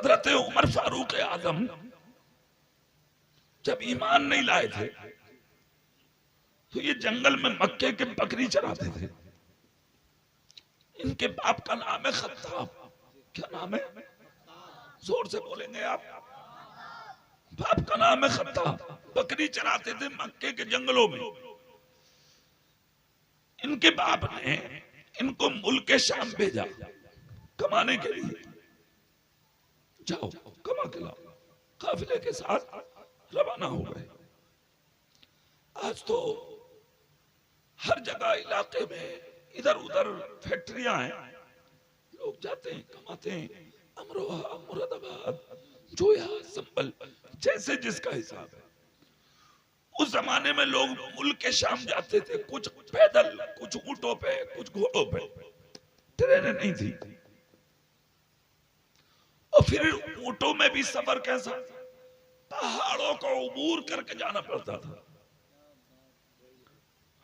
हजरत उमर फारूक आजम जब ईमान नहीं लाए थे तो ये जंगल में मक्के के बकरी चराते थे। इनके बाप का नाम है खत्ताब। क्या नाम है? जोर से बोलेंगे आप। बाप का नाम है खत्ताब। बकरी चराते थे मक्के के जंगलों में। इनके बाप ने इनको मुल्क शाम भेजा कमाने के लिए। जाओ कमा के लाओ। काफिले के साथ रवाना हो गए। आज तो हर जगह इलाके में इधर उधर फैक्ट्रियां हैं, लोग जाते हैं कमाते हैं। अमरोहा, मुरादाबाद, जोया, संभल, जैसे जिसका हिसाब है। उस जमाने में लोग मुल्क के शाम जाते थे, कुछ पैदल, कुछ ऊंटों पे, कुछ घोड़ों पे। ट्रेनें नहीं थी। और फिर ऊंटों में भी सफर कैसा? पहाड़ों को उबूर करके जाना पड़ता था।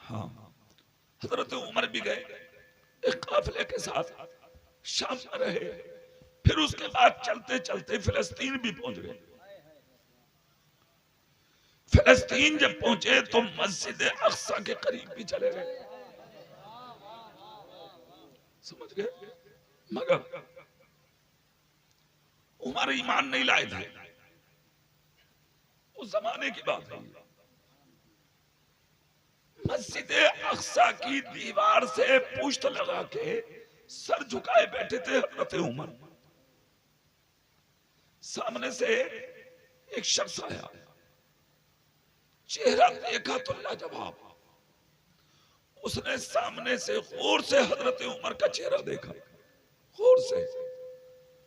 हाँ, हजरत उमर भी गए एक काफिले के साथ, शाम में रहे। फिर उसके बाद चलते चलते फिलिस्तीन भी पहुंच गए। फिलिस्तीन जब पहुंचे तो मस्जिद अक्सा के करीब भी चले गए। समझ गए? मगर उमर ईमान नहीं लाए थे। उस जमाने की बात है। मस्जिद अक्सा की दीवार से पुश्त लगा के सर झुकाए बैठे थे हजरत उमर। सामने से एक शख्स आया, चेहरा देखा तो लाजवाब। उसने सामने से गौर से हजरत उमर का चेहरा देखा, गौर से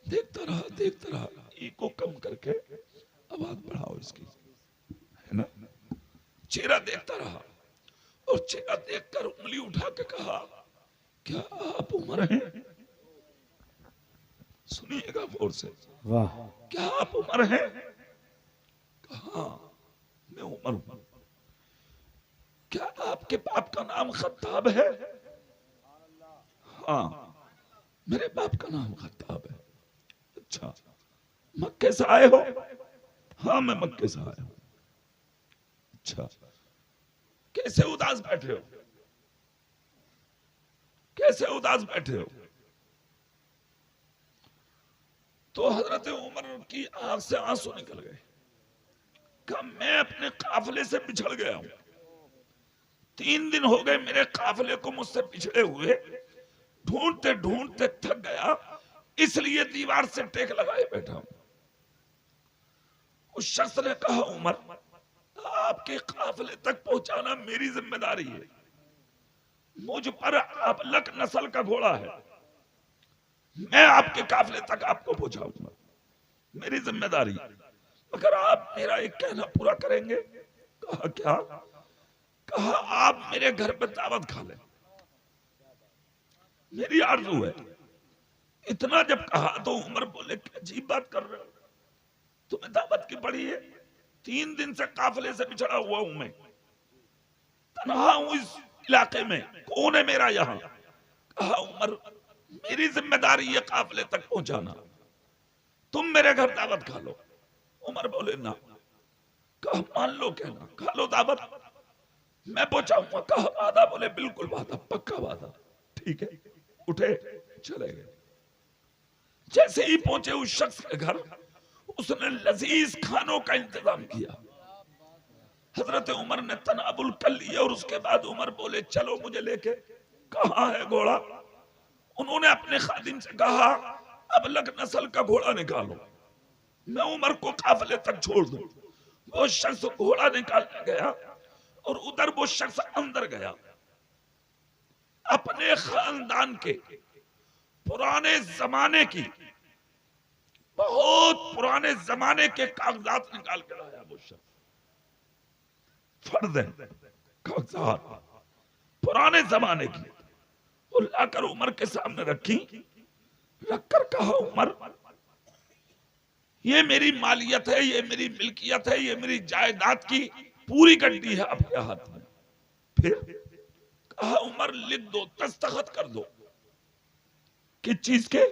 देखता रहा। को कम करके आवाज बढ़ाओ इसकी, है ना? चेहरा देखता रहा और चेहरा देखकर उंगली उठा के कहा, क्या आप उमर हैं? सुनिएगा गौर से। वाह। क्या आप उमर हैं? कहा मैं उमर हूं। क्या आपके बाप का नाम खत्ताब है? हाँ, मेरे बाप का नाम खत्ताब है। अच्छा, मक्के से आए हो? हाँ, मैं मक्के से आया हूं। अच्छा, कैसे उदास बैठे हो? कैसे उदास बैठे हो? तो हजरत उमर की आंख से आंसू निकल गए। कहा मैं अपने काफिले से बिछड़ गया हूं। 3 दिन हो गए मेरे काफिले को मुझसे पिछड़े हुए। ढूंढते ढूंढते थक गया, इसलिए दीवार से टेक लगाए बैठा हूं। उस शख्स ने कहा, उमर आपके काफिले तक पहुंचाना मेरी जिम्मेदारी है। मुझ पर अबलक नस्ल का घोड़ा है। मैं आपके काफिले तक आपको पहुंचाऊंगा, मेरी जिम्मेदारी। मगर आप मेरा एक कहना पूरा करेंगे? कहा क्या? कहा आप मेरे घर पे दावत खा लें, मेरी आरज़ू है। इतना जब कहा तो उमर बोले, क्या अजीब बात कर रहे हो, तुम्हें दावत की पड़ी है? 3 दिन से काफिले से बिछड़ा हुआ हूं मैं, तन्हा हूं इस इलाके में, कौन है मेरा यहाँ? कहा उमर मेरी जिम्मेदारी है काफिले तक पहुंचाना, तुम मेरे घर दावत खा लो। उमर बोले ना। कहा मान लो, कहना खा लो दावत, मैं पहुंचाऊंगा। कहा वादा? बोले बिल्कुल वादा, पक्का वादा। ठीक है, उठे चले गए। जैसे ही पहुंचे उस शख्स के घर, उसने लजीज खानों का इंतजाम किया। हजरत उमर ने तनाबुल कर लिया और उसके बाद उमर बोले, चलो मुझे लेके। कहाँ है घोड़ा? उन्होंने अपने खादिम से कहा, अब लग नस्ल का घोड़ा निकालो, मैं उमर को काफिले तक छोड़ दूं। वो शख्स घोड़ा निकालने गया और उधर वो शख्स अंदर गया। अपने खानदान के पुराने जमाने की, बहुत पुराने जमाने के कागजात निकाल कर लाया। वो शख्स फर्द है, कागजात पुराने जमाने की, और लाकर उमर के सामने रखी। रखकर कहा, उमर ये मेरी मालियत है, ये मेरी मिल्कियत है, ये मेरी जायदाद की पूरी गड्डी है आपके हाथ में। फिर कहा, उमर लिख दो, दस्तखत कर दो। किस चीज के?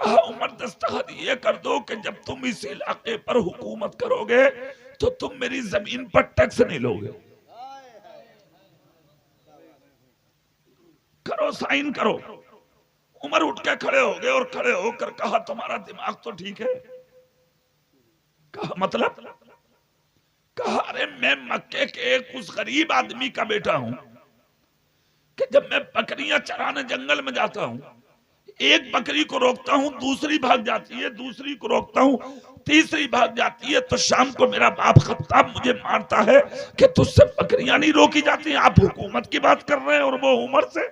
कहा उमर दस्तखत ये कर दो कि जब तुम इस इलाके पर हुकूमत करोगे तो तुम मेरी जमीन पर टैक्स नहीं लोगे। करो, साइन करो। उमर उठ के खड़े हो गए और खड़े होकर कहा तुम्हारा दिमाग तो ठीक है। कहा मतलब? कहा अरे मैं मक्के के एक उस गरीब आदमी का बेटा हूं कि जब मैं बकरियां चराने जंगल में जाता हूं, एक बकरी को रोकता हूं, दूसरी भाग जाती है, दूसरी को रोकता हूं, तीसरी भाग जाती है, तो शाम को मेरा बाप खत्ताब मुझे मारता है कि तुझसे बकरियां नहीं रोकी जाती। आप हुकूमत की बात कर रहे हैं और वो उमर से।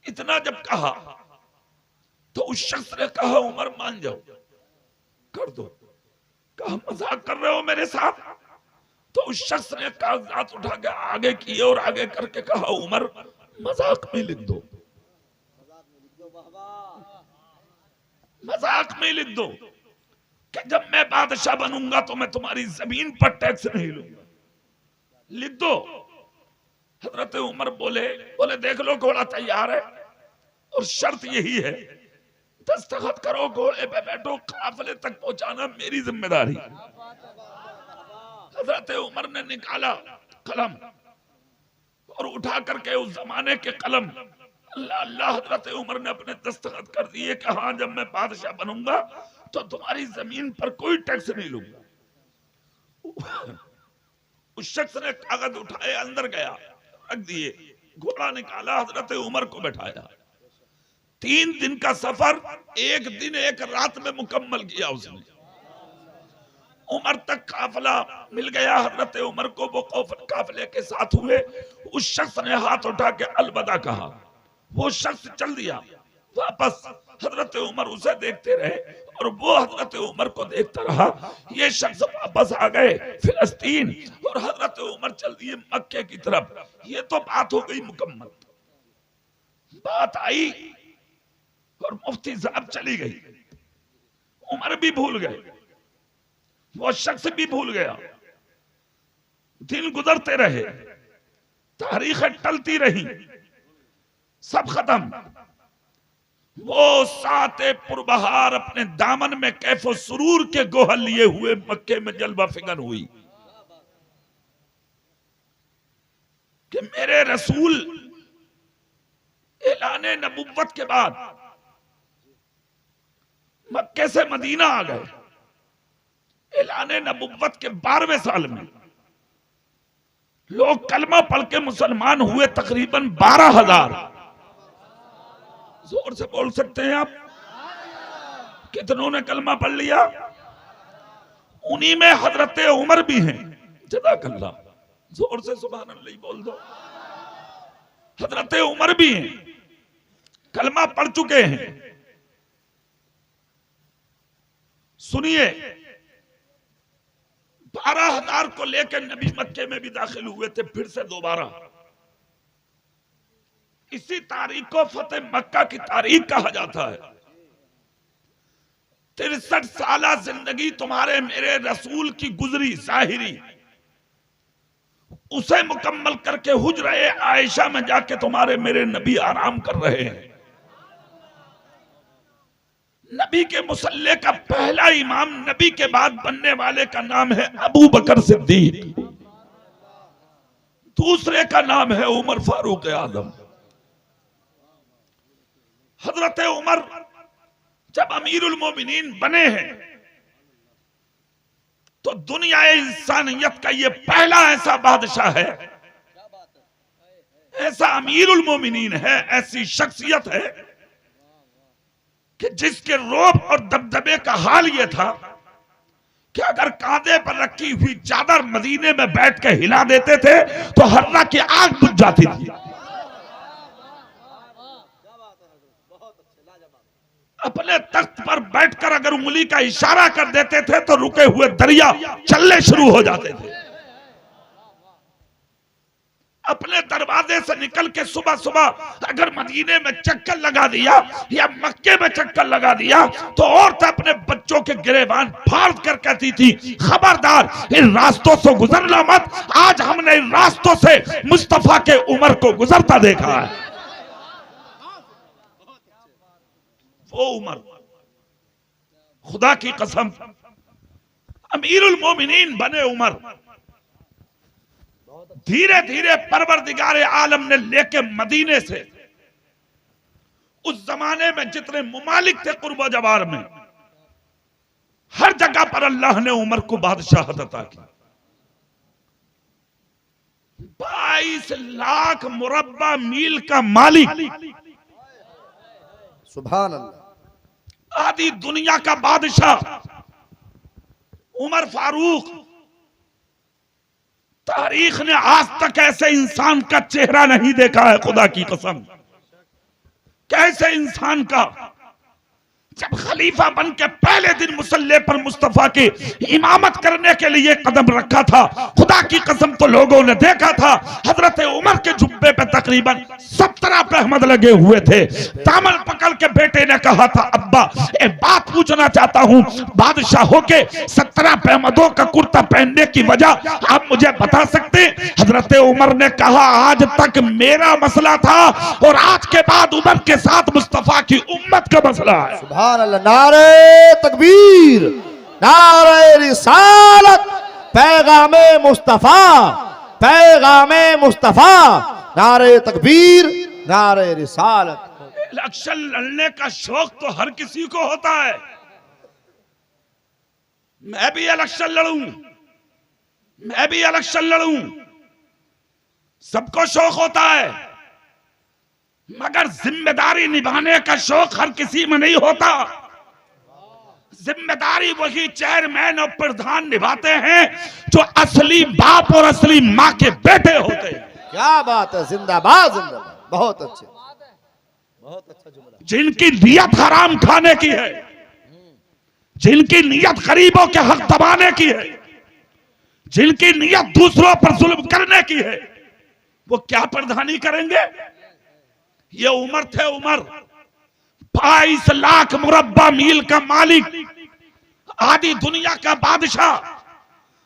इतना जब कहा तो उस शख्स ने कहा उमर मान जाओ, कर दो। कहा मजाक कर रहे हो मेरे साथ? तो उस शख्स ने कागजात उठा के आगे किए और आगे करके कहा उमर मजाक में लिख दो, मजाक में लिख दो कि जब मैं बादशाह बनूंगा तो मैं तुम्हारी जमीन पर टैक्स नहीं लूंगा। लिख दो। हजरत उमर बोले देख लो घोड़ा तैयार है और शर्त यही है, दस्तखत करो, घोड़े पे बैठो, काफिले तक पहुंचाना मेरी जिम्मेदारी। हजरत उमर ने निकाला कलम और उठा करके उस जमाने के कलम अल्लाह अल्लाह हजरत उमर ने अपने दस्तखत कर दिए कि हाँ जब मैं बादशाह बनूंगा तो तुम्हारी जमीन पर कोई टैक्स नहीं लूंगा। उस शख्स ने कागज उठाए, अंदर गया, रख दिए, घोड़ा निकाला, हजरत उमर को बैठाया। 3 दिन का सफर 1 दिन 1 रात में मुकम्मल किया उसने। उमर तक काफिला मिल गया हजरत उमर को, वो काफिले के साथ हुए। उस शख्स ने हाथ उठा के अलविदा कहा, वो शख्स चल दिया वापस। हजरत उमर उसे देखते रहे और वो हजरत उमर को देखता रहा। ये शख्स वापस आ गए फिलिस्तीन और हजरत उमर चल दिए मक्के की तरफ। ये तो बात हो गई मुकम्मल। बात आई और मुफ्ती साहब चली गई, उमर भी भूल गए, वो शख्स भी भूल गया। दिन गुजरते रहे, तारीखें टलती रही, सब खत्म। वो साते पुरबहार अपने दामन में कैफो सुरूर के गोहल लिए हुए मक्के में जलवा फिगन हुई कि मेरे रसूल ऐलाने नबुव्वत के बाद मक्के से मदीना आ गए। ऐलाने नबुव्वत के 12वें साल में लोग कलमा पढ़ के मुसलमान हुए तकरीबन 12,000। जोर से बोल सकते हैं आप? कितनों ने कलमा पढ़ लिया? उन्हीं में हजरत उमर भी हैं। जज़ाकल्लाह, जोर से सुभान अल्लाह बोल दो। हजरत उमर भी हैं, कलमा पढ़ चुके हैं। सुनिए, 12,000 को लेकर नबी मक्के में भी दाखिल हुए थे फिर से दोबारा। इसी तारीख को फतेह मक्का की तारीख कहा जाता है। 63 साल जिंदगी तुम्हारे मेरे रसूल की गुजरी जाहिरी, उसे मुकम्मल करके हुजरे आयशा में जाके तुम्हारे मेरे नबी आराम कर रहे हैं। नबी के मुसल्ले का पहला इमाम नबी के बाद बनने वाले का नाम है अबू बकर सिद्दीक, दूसरे का नाम है उमर फारूक आजम। हजरत उमर जब अमीरुल मोमिनीन बने हैं तो दुनिया इंसानियत का ये पहला ऐसा बादशाह है, ऐसा अमीरुल मोमिनीन है, ऐसी शख्सियत है कि जिसके रोब और दबदबे का हाल ये था कि अगर कांधे पर रखी हुई चादर मदीने में बैठ के हिला देते थे तो हर्रा की आग बुझ जाती थी। अपने तख्त पर बैठकर अगर उंगली का इशारा कर देते थे तो रुके हुए दरिया चलने शुरू हो जाते थे। अपने दरवाजे से निकल के सुबह सुबह अगर मदीने में चक्कर लगा दिया या मक्के में चक्कर लगा दिया तो औरतें अपने बच्चों के गिरेबान फाड़ कर कहती थी, खबरदार इन रास्तों से गुजरना मत, आज हमने इन रास्तों से मुस्तफा के उमर को गुजरता देखा है। ओ उमर, खुदा की कसम अमीरुल मोमिनीन बने उमर। धीरे धीरे परवरदिगार आलम ने लेके मदीने से, उस जमाने में जितने मुमालिक थे कुर्बा जवार में, हर जगह पर अल्लाह ने उमर को बादशाहत अता की। 22 लाख मुरब्बा मील का मालिक, सुभान अल्लाह, आधी दुनिया का बादशाह उमर फारूक। तारीख ने आज तक ऐसे इंसान का चेहरा नहीं देखा है, खुदा की कसम। कैसे इंसान का, जब खलीफा बन के पहले दिन मुसल्ले पर मुस्तफा की इमामत करने के लिए कदम रखा था, खुदा की कसम तो लोगों ने देखा था हजरत उमर के जुब्बे पे तकरीबन 17 अहमद लगे हुए थे। दामन पकड़ के बेटे ने कहा था, अब्बा एक बात पूछना चाहता हूँ, बादशाहों के 17 अहमदों का कुर्ता पहनने की वजह आप मुझे बता सकते? हजरत उमर ने कहा, आज तक मेरा मसला था और आज के बाद उमर के साथ मुस्तफा की उम्मत का मसला है। सुभान अल्लाह, नारे तकबीर, नारे रिसालत, पैगामे मुस्तफा, पैगामे मुस्तफा, नारे तकबीर, नारे रिसालत। इलेक्शन लड़ने का शौक तो हर किसी को होता है। मैं भी इलेक्शन लड़ूं, मैं भी इलेक्शन लड़ूं, सबको शौक होता है, मगर जिम्मेदारी निभाने का शौक हर किसी में नहीं होता। जिम्मेदारी वही चेयरमैन और प्रधान निभाते हैं जो असली बाप और असली माँ के बेटे होते हैं। क्या बात है, जिंदाबाद जिंदाबाद, बहुत अच्छे, बहुत अच्छा जुमला। जिनकी नियत हराम खाने की है, जिनकी नियत गरीबों के हक दबाने की है, जिनकी नियत दूसरों पर जुल्म करने की है, वो क्या प्रधानी करेंगे? ये उमर थे, उमर 22 लाख मुरब्बा मील का मालिक, आधी दुनिया का बादशाह,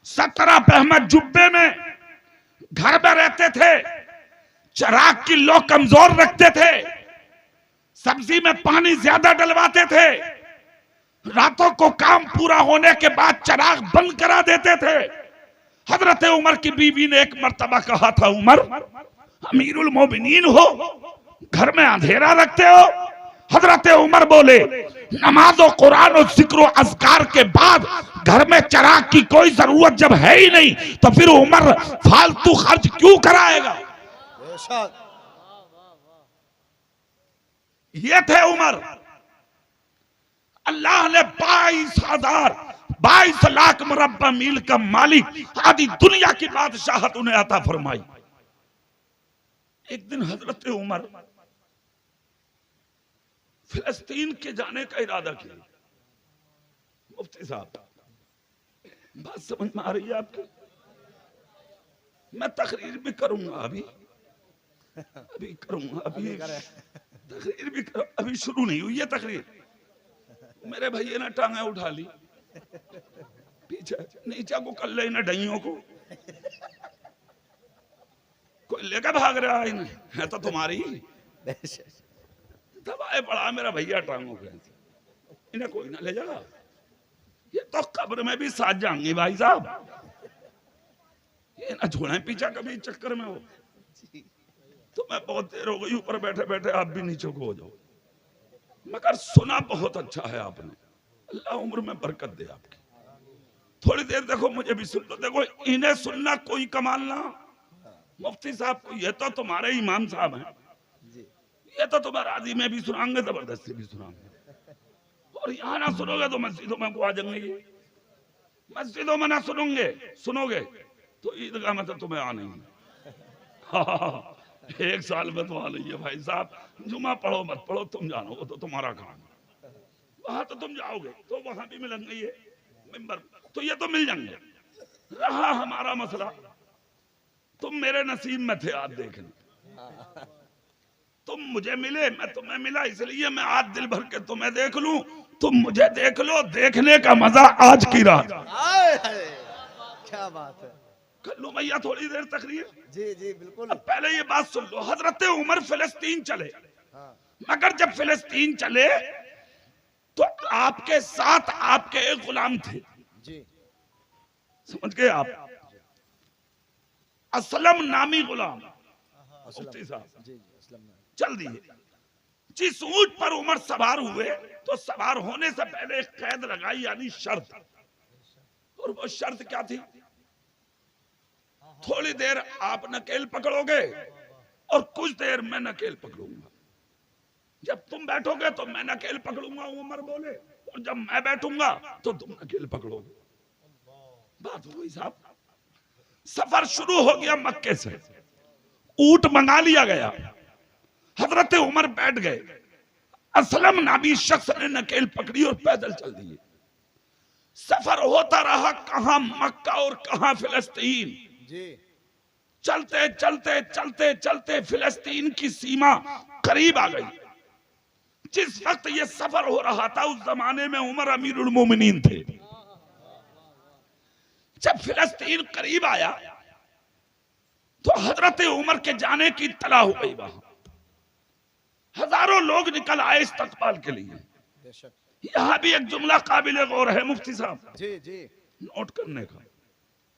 17 अहमद जुब्बे में घर में रहते थे, चिराग की लोग कमजोर रखते थे, सब्जी में पानी ज्यादा डलवाते थे, रातों को काम पूरा होने के बाद चिराग बंद करा देते थे। हजरत उमर की बीवी ने एक मर्तबा कहा था, उमर अमीरुल मोमिनीन हो, घर में अंधेरा रखते हो? हजरत उमर बोले, नमाज और कुरान और जिक्र और अज़कार के बाद घर में चिराग की कोई जरूरत जब है ही नहीं, तो फिर उमर फालतू खर्च क्यों कराएगा? ये थे उमर। अल्लाह ने 22 लाख मुरब्बा मील का मालिक, आधी दुनिया की बादशाहत उन्हें अता फरमाई। एक दिन हजरत उमर फिलिस्तीन के जाने का इरादा किया। मुफ्ती साहब, बात समझ में आ रही है आपकी? मैं तकरीर भी करूंगा, अभी करूंगा, अभी तकरीर भी करूंगा, अभी शुरू नहीं हुई है तकरीर। मेरे भैया ने टांगे उठा ली पीछे, नीचे को कर ले इन्हें डइयों को, कोई लेकर भाग रहा है, इन्हें है तो तुम्हारी दबाए पड़ा मेरा भैया टांगों के, इन्हें कोई ना ले जाएगा। ये तो कब्र में भी साथ जाएंगे भाई साहब, ये ना छोड़े पीछा कभी चक्कर में हो। तो मैं बहुत देर हो गई ऊपर बैठे बैठे, आप भी नीचे को हो जाओ। मगर सुना बहुत अच्छा है आपने, अल्लाह उम्र में बरकत दे आपकी। थोड़ी देर देखो मुझे भी सुन लो, देखो इन्हें सुनना कोई कमाल ना। मुफ्ती साहब को, ये तो तुम्हारे इमाम साहब हैं, ये तो तुम्हारा आदि में भी सुनाएंगे, जबरदस्ती भी सुनाएंगे, और यहाँ ना सुनोगे तो मस्जिदों में को आ जाएंगे। मस्जिदों में ना सुनोगे तो ईदगाह में तो तुम्हें आ नहीं। हाँ, 1 साल में तो आ नहीं है भाई साहब। जुमा पढ़ो मत पढ़ो, तुम जानो, वो तो तुम्हारा काम है। वहां तो तुम जाओगे तो वहां भी मिलेंगे ये मेंबर, तो ये तो मिल जाएंगे। रहा हमारा मसला, तुम मेरे नसीब में थे, आज देखना। तुम मुझे मिले, मैं तुम्हें मिला, इसलिए मैं आज दिल भर के तुम्हें देख लूं, तुम मुझे देख लो। देखने का मजा आज की रात। क्या बात है। कर लो भैया थोड़ी देर तकरीर। जी जी बिल्कुल। अब पहले ये बात सुन लो, हजरत उमर फिलिस्तीन चले, मगर जब फिलिस्तीन चले आपके साथ आपके एक गुलाम थे, जी समझ गए आप? असलम नामी गुलाम, मुफ्ती साहब जी जी असलम चल दिए। जिस ऊंट पर उमर सवार हुए तो सवार होने से पहले एक कैद लगाई, यानी शर्त। और वो शर्त क्या थी? थोड़ी देर आप नकेल पकड़ोगे और कुछ देर मैं नकेल पकड़ूंगा। जब तुम बैठोगे तो मैं नकेल पकड़ूंगा, उमर बोले, और जब मैं बैठूंगा तो तुम नकेल पकड़ोगे। बात हो गई साहब। सफर शुरू हो गया मक्के से, ऊंट मंगा लिया गया, हजरत उमर बैठ गए, असलम नामी शख्स ने नकेल पकड़ी और पैदल चल दिए। सफर होता रहा, कहां मक्का और कहां फिलिस्तीन। जी चलते चलते चलते चलते फिलिस्तीन की सीमा करीब आ गई। जिस वक्त ये सफर हो रहा था उस जमाने में उमर अमीरुल मोमिनीन थे। जब फिलिस्तीन करीब आया तो हजरत उमर के जाने की इत्तला हो गई। वहां हजारों लोग निकल आए इस्तकबाल के लिए। बेशक यहां भी एक जुमला काबिल गौर है मुफ्ती साहब, जी जी नोट करने का।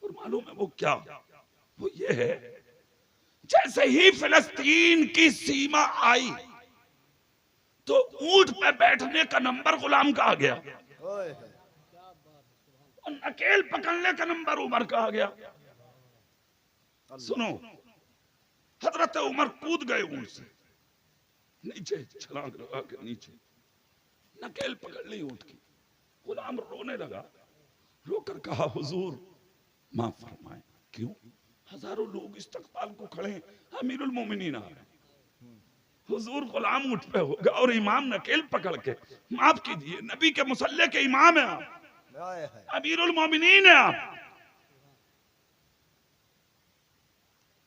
और मालूम है वो क्या? वो ये है, जैसे ही फिलिस्तीन की सीमा आई तो ऊंट पे बैठने का नंबर गुलाम का आ गया ओए और नकेल पकड़ने का नंबर उमर का आ गया। सुनो, हजरत उमर कूद गए ऊंट से नीचे, छलांग लगा के नीचे, नकेल पकड़ ली ऊंट की। गुलाम रोने लगा, रोकर कहा हुजूर माफ फरमाए। क्यों? हजारों लोग इस्तकबाल को खड़े हैं, अमीरुल मोमिनीन आ रहे। हुजूर गुलाम उठ पे होगा और इमाम नकेल पकड़ के, माफ कीजिए, नबी के मुसल्ले के इमाम है आप, आए है अमीरुल मोमिनीन है आप।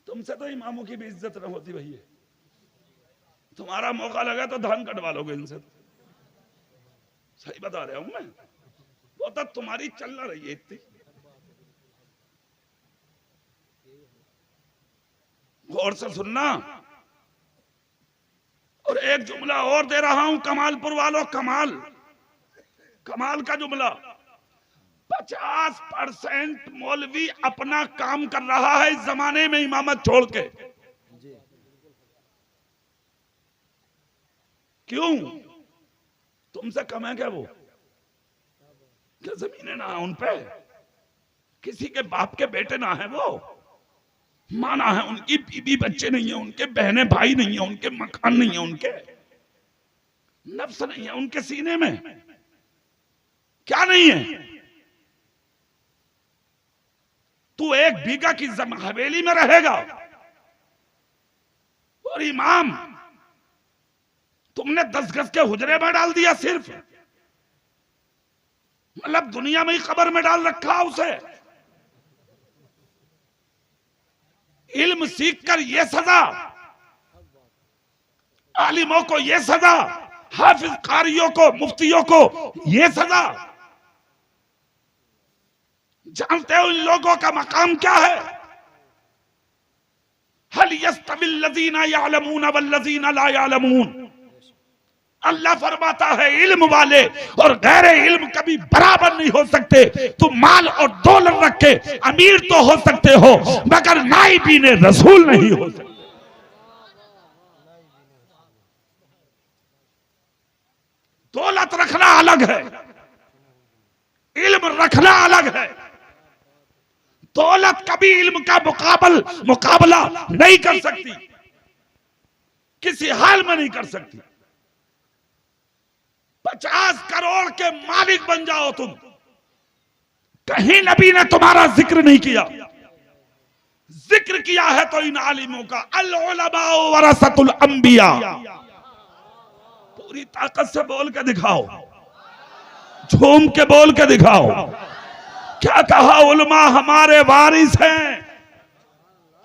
तुमसे तो इमामों की भी इज्जत न होती भैया। तुम्हारा मौका लगा तो धान कटवा लोगे इनसे। सही बता रहा हूं मैं, वो तो तुम्हारी चल ना रही है इतनी। गौर से सुनना। और एक जुमला और दे रहा हूं कमालपुर वालों, कमाल कमाल का जुमला। 50% मौलवी अपना काम कर रहा है इस जमाने में इमामत छोड़ के। जी क्यों? तुमसे कम है क्या वो? क्या जमीनें ना है उन पे? किसी के बाप के बेटे ना है वो? माना है उनकी बीबी बच्चे नहीं है उनके, बहने भाई नहीं है उनके, मकान नहीं है उनके, नफ्स नहीं है उनके सीने में। क्या नहीं है? तू एक बीघा की हवेली में रहेगा और इमाम तुमने 10 गज के हुजरे में डाल दिया सिर्फ, मतलब दुनिया में ही कब्र में डाल रखा उसे। इल्म सीखकर ये सजा, आलिमों को ये सजा, हाफिज कारियों को, मुफ्तियों को ये सजा। जानते हो इन लोगों का मकाम क्या है? हल यस्तविल लज़ीना यअलमून वल्लज़ीना ला यअलमून। अल्लाह फरमाता है इल्म वाले और गैर इल्म कभी बराबर नहीं हो सकते। तुम माल और दौलत रख के अमीर तो हो सकते हो मगर नाइबीने रसूल नहीं हो सकते। दौलत रखना अलग है, इल्म रखना अलग है। दौलत कभी इल्म का मुकाबला नहीं कर सकती, किसी हाल में नहीं कर सकती। 50 करोड़ के मालिक बन जाओ तुम, कहीं नबी ने तुम्हारा जिक्र नहीं किया। जिक्र किया है तो इन आलिमों का, अल उलमा वरसतुल अंबिया। पूरी ताकत से बोल के दिखाओ, झूम के बोल के दिखाओ। क्या कहा? उलमा हमारे वारिस हैं,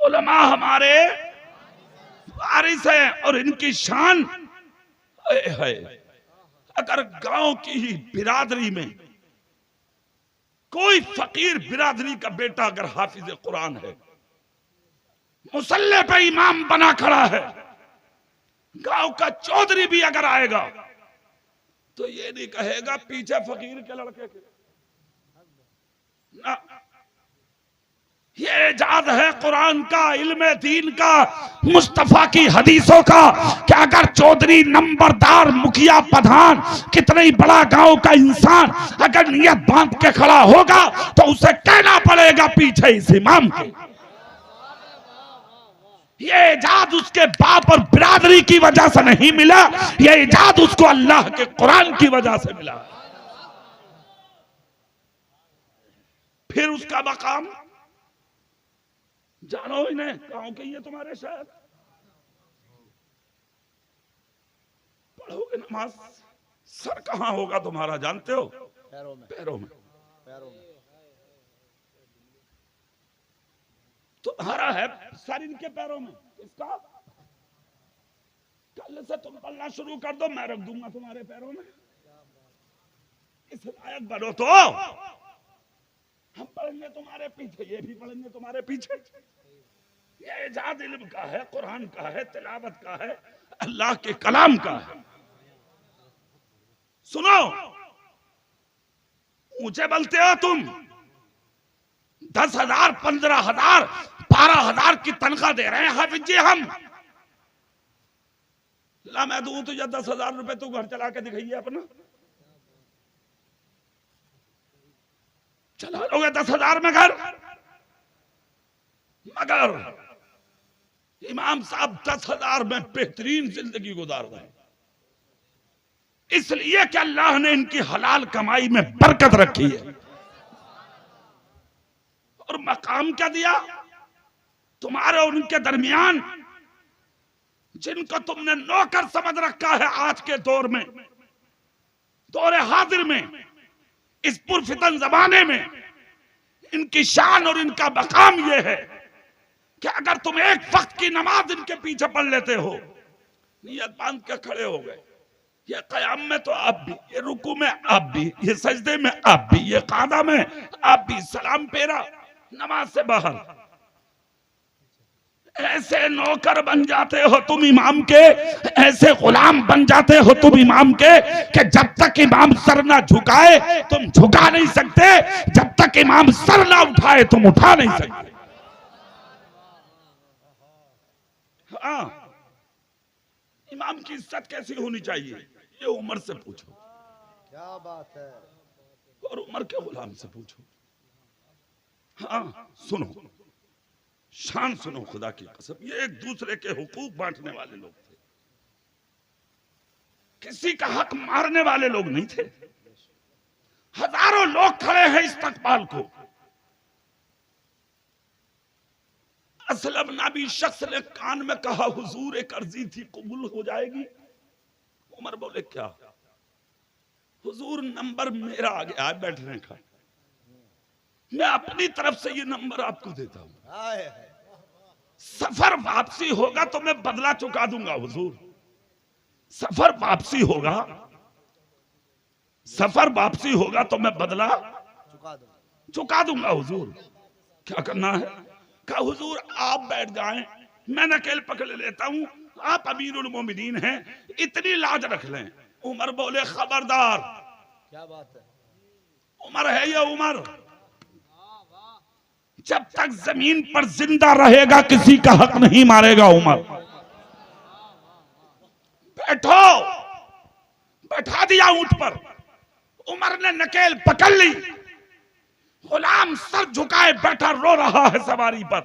उलमा हमारे वारिस हैं। और इनकी शान है, अगर गांव की ही बिरादरी में कोई फकीर बिरादरी का बेटा अगर हाफिज कुरान है, मुसल्ले पे इमाम बना खड़ा है, गांव का चौधरी भी अगर आएगा तो ये नहीं कहेगा पीछे फकीर के लड़के के ना। ये इजाद है कुरान का, इल्मे दीन का, मुस्तफा की हदीसों का कि अगर चौधरी, नंबरदार, मुखिया, प्रधान, कितना ही बड़ा गांव का इंसान अगर नियत बांध के खड़ा होगा तो उसे कहना पड़ेगा पीछे इस इमाम के। ये इजाद उसके बाप और बिरादरी की वजह से नहीं मिला, ये इजाद उसको अल्लाह के कुरान की वजह से मिला। फिर उसका मकाम जानो ही नहीं, गाँव के ये तुम्हारे शहर पढ़ोगे नमाज, सर कहां होगा तुम्हारा जानते हो? पैरों में। पैरों में। पैरों में तुम्हारा है सर इनके पैरों में। किसका? कल से तुम पढ़ना शुरू कर दो, मैं रख दूंगा तुम्हारे पैरों में। इस लायक बनो तो हम पढ़ेंगे तुम्हारे पीछे, ये भी पढ़ेंगे तुम्हारे पीछे। ये इजाद इल्म का है, कुरान का है, तिलावत का है, अल्लाह के कलाम का है। सुनो, ऊंचे बोलते हो तुम, 10,000, 15,000, 12,000 की तनख्वाह दे रहे हैं हाफिज जी हम। ला मैं दूं तुझे 10,000 रुपए, तू घर चला के दिखाइए अपना। चला लोगे 10,000 में घर? मगर इमाम साहब 10,000 में बेहतरीन जिंदगी गुजार रहे हैं, इसलिए कि अल्लाह ने इनकी हलाल कमाई में बरकत रखी है। और मकाम क्या दिया तुम्हारे और उनके दरमियान? जिनको तुमने नौकर समझ रखा है आज के दौर में, दौरे हाजिर में, इस पुरफितन जमाने में, इनकी शान और इनका मकाम यह है कि अगर तुम एक वक्त की नमाज इनके पीछे पढ़ लेते हो, नियत बांध के खड़े हो गए, ये कयाम में तो आप भी, ये रुकू में आप भी, ये सजदे में आप भी, ये कादा में आप भी, सलाम पेरा नमाज से बाहर, ऐसे नौकर बन जाते हो तुम इमाम के, ऐसे गुलाम बन जाते हो तुम इमाम के कि जब तक इमाम सर ना झुकाए तुम झुका नहीं सकते, जब तक इमाम सर ना उठाए तुम उठा नहीं सकते। हाँ, इमाम की इज्जत कैसी होनी चाहिए ये उमर से पूछो। क्या बात है। और उमर के गुलाम से पूछो। हाँ सुनो, शान सुनो खुदा की कसम, ये एक दूसरे के हुकूक बांटने वाले लोग थे, किसी का हक मारने वाले लोग नहीं थे। हजारों लोग खड़े हैं इस्तकबाल को। असलम नाबी शख्स ने कान में कहा, हुजूर एक अर्जी थी, कबूल हो जाएगी? उमर बोले क्या? हुजूर नंबर मेरा आ गया बैठने का, मैं अपनी तरफ से ये नंबर आपको देता हूं, सफर वापसी होगा तो मैं बदला चुका दूंगा हुजूर। सफर वापसी होगा, सफर वापसी होगा तो मैं बदला चुका दूंगा हुजूर। क्या करना है? कहा हुजूर आप बैठ जाएं, मैं नकेल पकड़ लेता हूं, आप अमीरुल मोमिनीन हैं, इतनी लाज रख लें। उमर बोले खबरदार। क्या बात है। उमर है ये उमर, जब तक जमीन पर जिंदा रहेगा किसी का हक नहीं मारेगा उमर। बैठो, बैठा दिया ऊंट पर, उमर ने नकेल पकड़ ली, गुलाम सर झुकाए बैठा रो रहा है सवारी पर,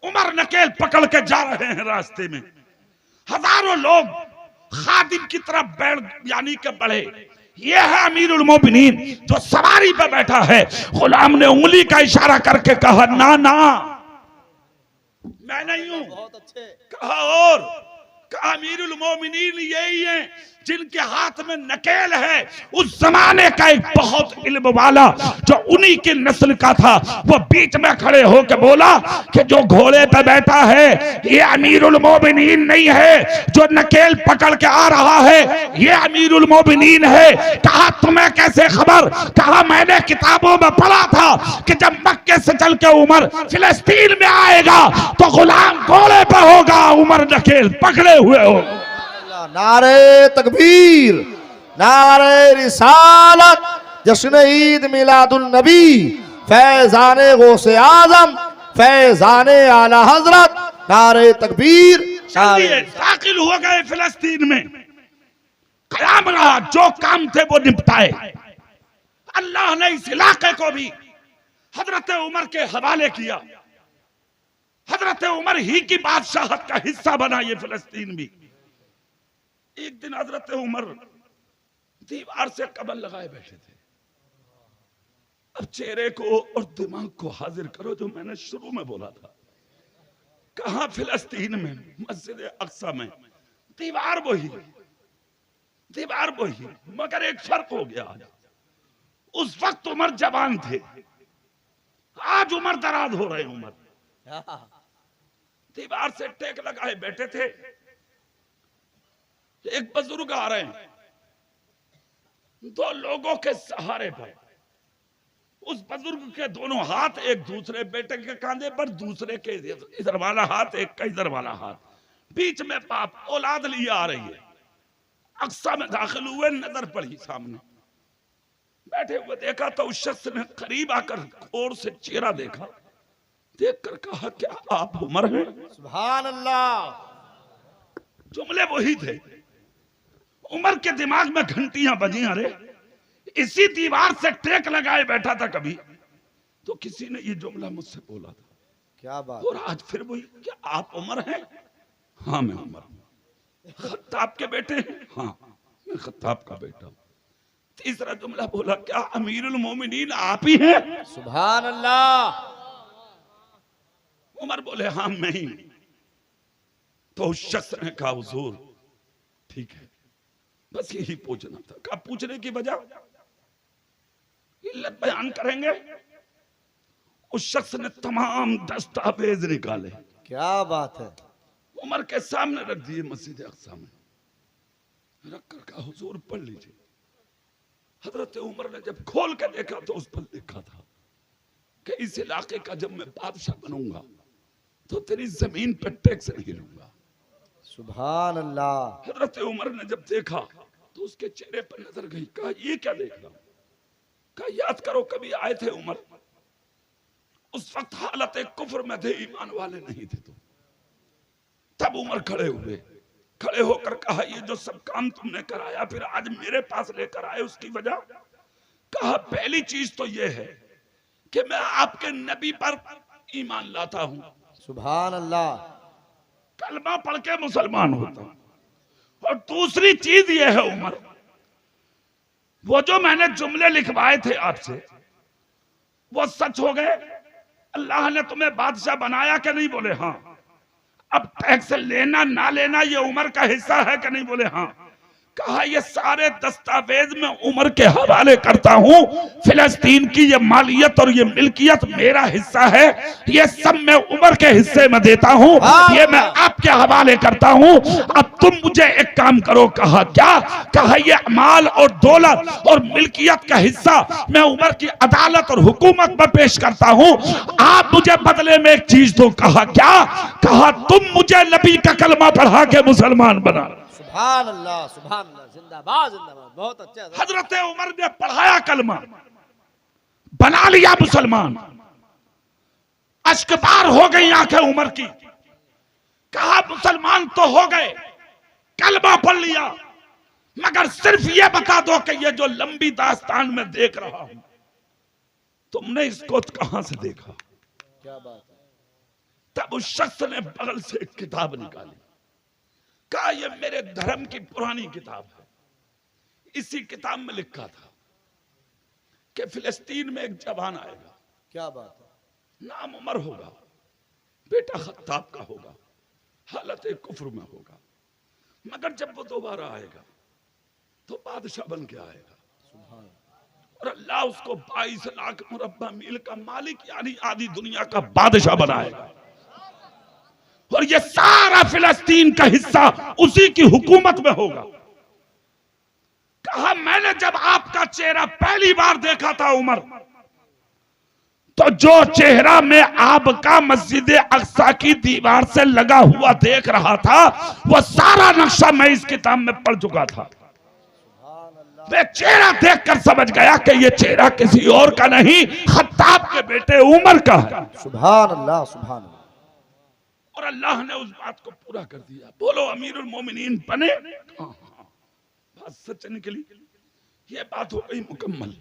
उमर नकेल पकड़ के जा रहे हैं रास्ते में। हजारों लोग खादिम की तरफ बैठ यानी के बढ़े, ये है अमीरुल मोमिनीन जो सवारी पर बैठा है। गुलाम ने उंगली का इशारा करके कहा ना ना मैं नहीं हूं। बहुत अच्छे। कहा और कहा अमीरुल मोमिनीन यही है जिनके हाथ में नकेल है। उस जमाने का एक बहुत इल्म वाला जो उन्हीं की नस्ल का था, वो बीच में खड़े होकर बोला कि जो घोड़े पे बैठा है ये अमीरुल मोमिनीन नहीं है, जो नकेल पकड़ के आ रहा है ये अमीरुल मोमिनीन है। कहा तुम्हें कैसे खबर? कहा मैंने किताबों में पढ़ा था कि जब मक्के से चल के उमर फिलिस्तीन में आएगा तो गुलाम घोड़े पे होगा, उमर नकेल पकड़े हुए हो। नारे तकबीर, नारे रिसालत, जश्न ईद मिलादुल नबी, फैजाने गौसे आजम, फैजाने आला हजरत, नारे तकबीर। चलिए दाखिल हो गए फिलिस्तीन में, कयाम रहा, जो काम थे वो निपटाए। अल्लाह ने इस इलाके को भी हजरत उमर के हवाले किया। हजरत उमर ही की बादशाहत का हिस्सा बना ये फिलिस्तीन भी। एक दिन हजरत उमर दीवार से कमर लगाए बैठे थे। अब चेहरे को और दिमाग को हाजिर करो, जो मैंने शुरू में बोला था। कहां? फिलिस्तीन में, मस्जिद अक्सा में। दीवार वही, दीवार वही, मगर एक फर्क हो गया। उस वक्त उमर जवान थे, आज उमर दराज हो रहे हैं। उमर दीवार से टेक लगाए बैठे थे। एक बुजुर्ग आ रहे हैं, दो लोगों के सहारे पर। उस बुजुर्ग के दोनों हाथ एक दूसरे बेटे के कांधे पर, दूसरे के इधर वाला हाथ एक का इधर वाला हाथ, बीच में बाप, औलाद लिए आ रही है। अक्सा में दाखिल हुए, नजर पड़ी सामने बैठे हुए, देखा तो उस शख्स ने करीब आकर और से चेहरा देखा, देखकर कहा, क्या आप उमर हैं? सुभान अल्लाह। जुमले वही थे। उमर के दिमाग में घंटियां बजी। अरे इसी दीवार से टेक लगाए बैठा था कभी, तो किसी ने ये जुमला मुझसे बोला था। क्या बात। और आज फिर वही, क्या आप उमर हैं? हाँ मैं उमर हूं। खत्ताब के बेटे हैं? हाँ मैं खत्ताब का बेटा हूं। तीसरा जुमला बोला, क्या अमीरुल मोमिनीन आप ही हैं? सुभान अल्लाह। उमर बोले, हाँ मैं ही। तो उस शख्स ने कहा, हुजूर ठीक है, बस यही पूछना था। कहा पूछने की वजह इल्लत बयान करेंगे? उस शख्स ने तमाम दस्तावेज निकाले। क्या बात है। उमर के सामने रख दिए, मस्जिद अक्सा में रख कर कहा, हुजूर पढ़ लीजिए। हजरत उमर ने जब खोल कर देखा तो उस पर लिखा था कि इस इलाके का जब मैं बादशाह बनूंगा तो तेरी जमीन पर टैक्स नहीं लूंगा। सुभान अल्लाह। हजरत उमर ने जब देखा तो उसके चेहरे पर नजर गई। कहा, ये क्या देख रहा हूं? कहा, याद करो कभी आए थे उमर, उस वक्त हालत कुफ्र में थे, ईमान वाले नहीं थे। तो तब उमर खड़े हुए, खड़े होकर कहा, ये जो सब काम तुमने कराया फिर आज मेरे पास लेकर आए, उसकी वजह? कहा, पहली चीज तो ये है कि मैं आपके नबी पर ईमान लाता हूं, सुभान अल्लाह। कलमा पढ़ के मुसलमान होता हूं। और दूसरी चीज ये है उमर, वो जो मैंने जुमले लिखवाए थे आपसे वो सच हो गए? अल्लाह ने तुम्हें बादशाह बनाया कि नहीं? बोले हाँ। अब टैक्स लेना ना लेना ये उमर का हिस्सा है कि नहीं? बोले हाँ। कहा, ये सारे दस्तावेज में उमर के हवाले करता हूं। फिलिस्तीन की ये मालियत और ये मिल्कियत मेरा हिस्सा है, ये सब मैं उमर के हिस्से में देता हूं, ये मैं आपके हवाले करता हूं। अब तुम मुझे एक काम करो। कहा, क्या? कहा, ये माल और दौलत और मिल्कियत का हिस्सा मैं उमर की अदालत और हुकूमत में पेश करता हूं, आप मुझे बदले में एक चीज दो। कहा, क्या? कहा, तुम मुझे नबी का कलमा पढ़ा के मुसलमान बना। सुभान अल्लाह, सुभान अल्लाह, जिंदाबाद जिंदाबाद। बहुत अच्छा। हजरत उमर ने पढ़ाया कलमा, बना लिया मुसलमान। अश्कबार हो गई आंखें उमर की। कहा, मुसलमान तो हो गए, कलमा पढ़ लिया, मगर सिर्फ ये बता दो कि ये जो लंबी दास्तान में देख रहा हूं, तुमने इसको कहां से देखा? क्या बात है। तब उस शख्स ने बगल से एक किताब निकाली। कहा, ये मेरे धर्म की पुरानी किताब है। इसी किताब में लिखा था कि फिलिस्तीन में एक जवान आएगा। क्या बात है। नाम उमर होगा, बेटा खत्ताब का होगा, हालत कुफ्र में होगा, मगर जब वो दोबारा आएगा तो बादशाह बन के आएगा। सुभान। और अल्लाह उसको 22 लाख मुरब्बा मील का मालिक यानी आधी दुनिया का बादशाह बनाएगा। और ये सारा फिलिस्तीन का हिस्सा उसी की हुकूमत में होगा। कहा, मैंने जब आपका चेहरा पहली बार देखा था उमर, तो जो चेहरा मैं आपका मस्जिद अक्सा की दीवार से लगा हुआ देख रहा था, वो सारा नक्शा मैं इस किताब में पढ़ चुका था। मैं चेहरा देखकर समझ गया कि ये चेहरा किसी और का नहीं, खत्ताब के बेटे उमर का है। सुभान अल्लाह, सुभान अल्लाह। और अल्लाह ने उस बात को पूरा कर दिया। बोलो अमीरुल मोमिनीन बने। बात सच निकली। ये बात हो गई मुकम्मल।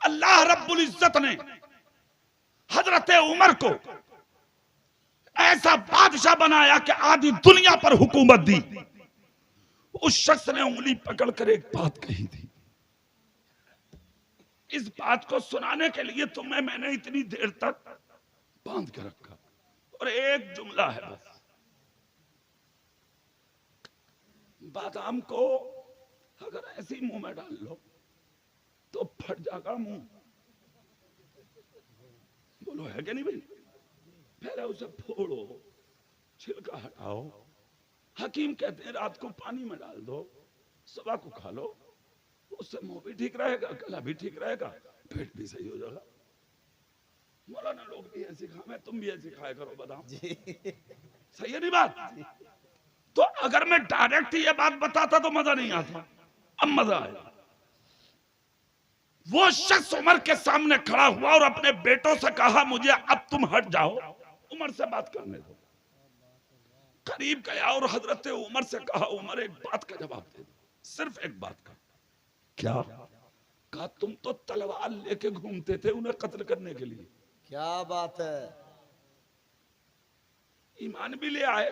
अल्लाह रब्बुल इज्जत ने हजरत उमर को ऐसा बादशाह बनाया कि आधी दुनिया पर हुकूमत दी। उस शख्स ने उंगली पकड़कर एक बात कही थी। इस बात को सुनाने के लिए तुम्हें मैंने इतनी देर तक बांध के रखा, और एक जुमला है बस। बादाम को अगर ऐसे ही मुंह में डाल लो तो फट जाएगा मुंह। बोलो है क्या नहीं भाई? पहले उसे फोड़ो, छिलका हटाओ। हकीम कहते हैं रात को पानी में डाल दो, सुबह को खा लो, उससे मुंह भी ठीक रहेगा, गला भी ठीक रहेगा, पेट भी सही हो जाएगा। मौलाना लोग भी ऐसे खाए, तुम भी ऐसे खाया करो बादाम। सही है नहीं बात? तो अगर मैं डायरेक्ट ये बात बताता तो मजा नहीं आता, अब मजा आया। वो शख्स उमर के सामने खड़ा हुआ और अपने बेटों से कहा मुझे अब तुम हट जाओ, उमर से बात करने दो। करीब गया और हजरत उमर से कहा उमर एक बात का जवाब दे दो, सिर्फ एक बात का। क्या? कहा तुम तो तलवार लेके घूमते थे उन्हें कत्ल करने के लिए। क्या बात है। ईमान भी ले आए,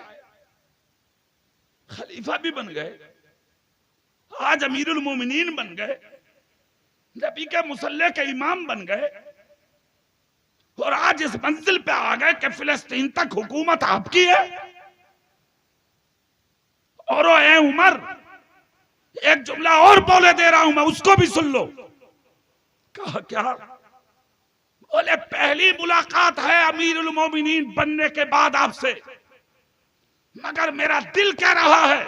खलीफा भी बन गए, आज अमीरुल मोमिनीन बन गए, नबी के मुसल्ले के इमाम बन गए, और आज इस मंजिल पे आ गए कि फिलिस्तीन तक हुकूमत आपकी है। और ए उमर, एक जुमला और बोले दे रहा हूं मैं, उसको भी सुन लो। कहा क्या? बोले पहली मुलाकात है अमीरुल मोमिनीन बनने के बाद आपसे, मगर मेरा दिल कह रहा है।